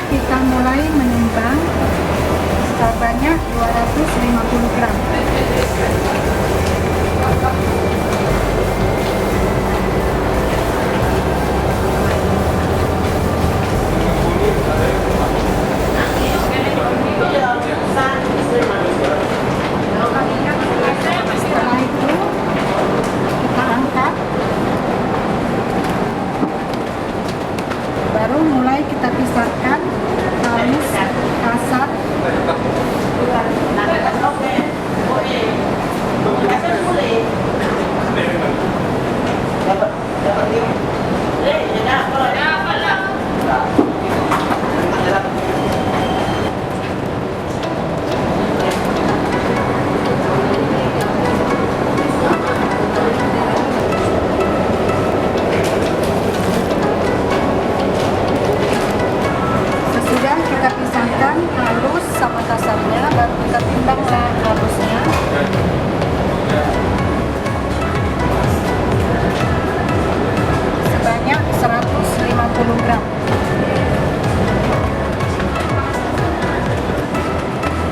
kita mulai menimbang sebanyak 250 gram. Setelah itu kita angkat, baru mulai kita pisahkan halus, kasar. Sesudah kita pisahkan halus sama kasarnya, baru kita timbanglah halusnya. Sebanyak 150 gram.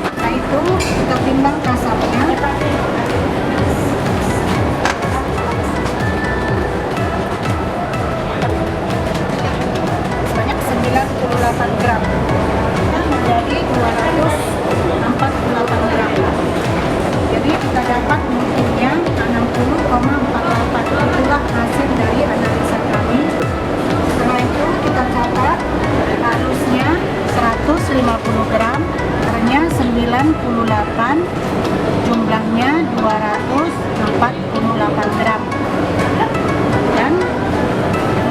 Setelah itu kita timbang kasarnya. Sebanyak 98 gram. Menjadi 248 gram. Jadi kita dapat mutunya 60,48. Itulah hasil dari analisa kami. Setelah itu kita catat halusnya 150 gram, karena 98, jumlahnya 248 gram. Dan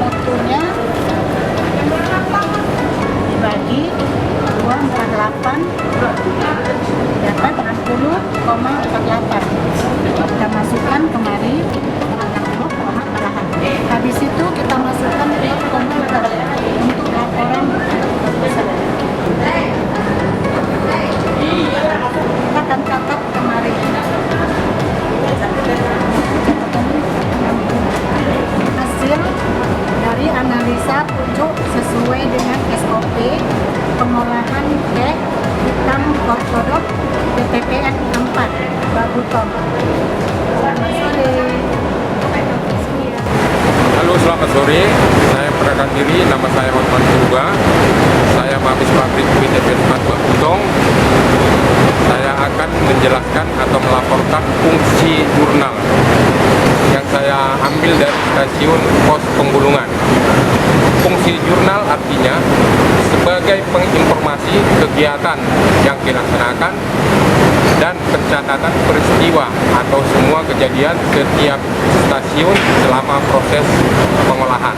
mutunya dibagi 248 dapat 60,48. Kita masukkan kemari. Habis itu kita masukkan ke komputer untuk laporan. Kita akan catat kemari. Hasil dari analisa pucuk sesuai dengan SOP pengolahan kek hitam ortodok BTPN 4 Bagutom. Selamat sore. Halo, selamat sore. Saya perkenalkan diri, nama saya Hotman Purba. Saya mahasiswa pabrik BTPN 4 Bagutom. Saya akan menjelaskan atau melaporkan fungsi jurnal yang saya ambil dari stasiun pos penggulungan. Fungsi jurnal artinya sebagai penginformasi kegiatan yang dilaksanakan dan pencatatan peristiwa atau semua kejadian setiap stasiun selama proses pengolahan.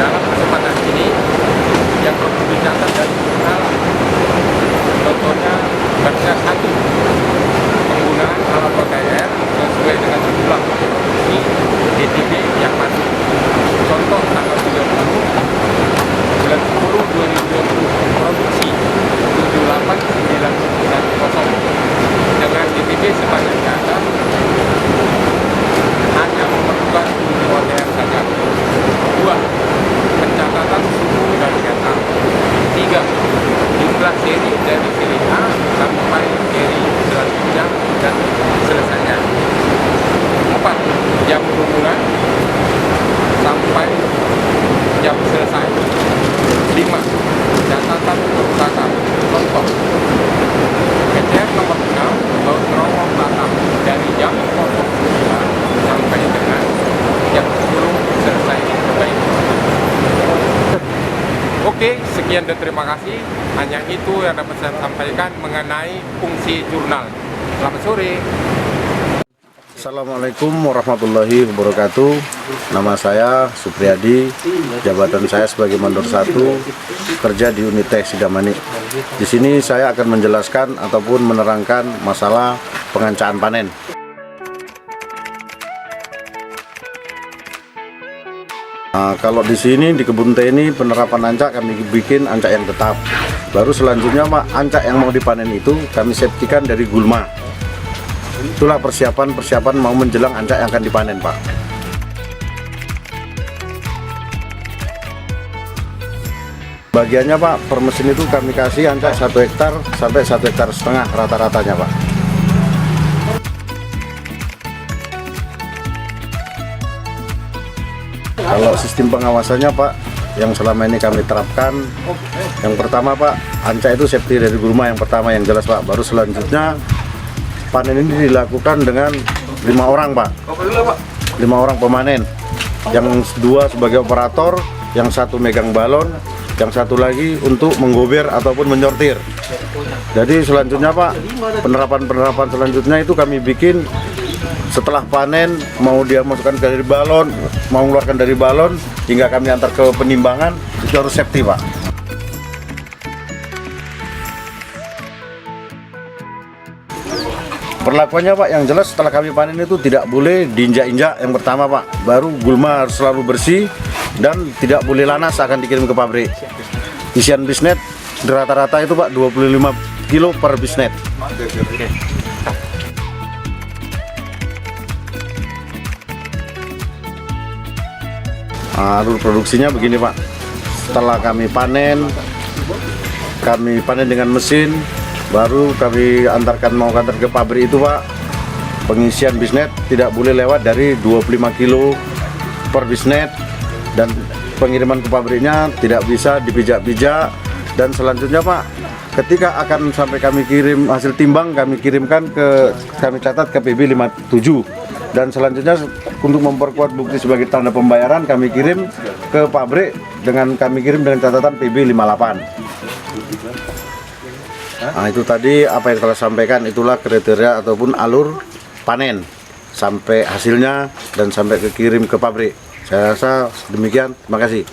Dalam kesempatan ini yang perlu dicatat dari jurnal contohnya bagian 1, penggunaan alat PKR sesuai dengan jumlah produksi DTP yang masuk. Contoh tanggal 30 bulan 10 2020 produksi 78990 dengan DTP sebanyak data hanya memerlukan uji OTR saja. 2. Pencatatan suhu dan data. 3. Jumlah seri dari seri A sampai seri selanjutnya dan selesainya. 4. Jam hubungan sampai jam selesai. 5. Catatan kerusakan. Contoh PCR nomor 6 baut ngerokok batang dari jam 09 sampai dengan jam 10 selesai diperbaiki. Oke, sekian dan terima kasih. Hanya itu yang dapat saya sampaikan mengenai fungsi jurnal. Selamat sore. Assalamualaikum warahmatullahi wabarakatuh. Nama saya Supriyadi, jabatan saya sebagai Mandor 1, kerja di unit Teh Sidamani. Di sini saya akan menjelaskan ataupun menerangkan masalah pengancaan panen. Nah, kalau di sini di kebun teh ini penerapan ancak kami bikin ancak yang tetap. Baru selanjutnya Pak, ancak yang mau dipanen itu kami safety-kan dari gulma. Itulah persiapan mau menjelang ancak yang akan dipanen, Pak. Bagiannya Pak, per mesin itu kami kasih ancak 1 hektar sampai 1,5 hektar rata-ratanya Pak. Kalau sistem pengawasannya Pak, yang selama ini kami terapkan, yang pertama Pak, ancak itu safety dari gulma yang pertama yang jelas Pak. Baru selanjutnya panen ini dilakukan dengan 5 orang Pak, 5 orang pemanen, yang 2 sebagai operator, yang 1 megang balon, yang 1 lagi untuk menggober ataupun menyortir. Jadi selanjutnya Pak, penerapan selanjutnya itu kami bikin setelah panen, mau dia masukkan dari balon, mau mengeluarkan dari balon, hingga kami antar ke penimbangan, itu harus safety Pak. Perlakuannya Pak, yang jelas setelah kami panen itu tidak boleh diinjak-injak yang pertama Pak. Baru gulma harus selalu bersih dan tidak boleh lanas akan dikirim ke pabrik. Isian bisnet rata-rata itu Pak 25 kilo per bisnet. Alur produksinya begini Pak. Setelah kami panen dengan mesin, baru kami antarkan mau antar ke pabrik itu Pak. Pengisian bisnet tidak boleh lewat dari 25 kilo per bisnet, dan pengiriman ke pabriknya tidak bisa dipijak-pijak. Dan selanjutnya Pak, ketika akan sampai kami kirim hasil timbang, kami catat ke PB 57. Dan selanjutnya untuk memperkuat bukti sebagai tanda pembayaran, kami kirim ke pabrik dengan catatan PB 58. Nah, itu tadi apa yang telah sampaikan, itulah kriteria ataupun alur panen sampai hasilnya dan sampai kirim ke pabrik. Saya rasa demikian. Terima kasih.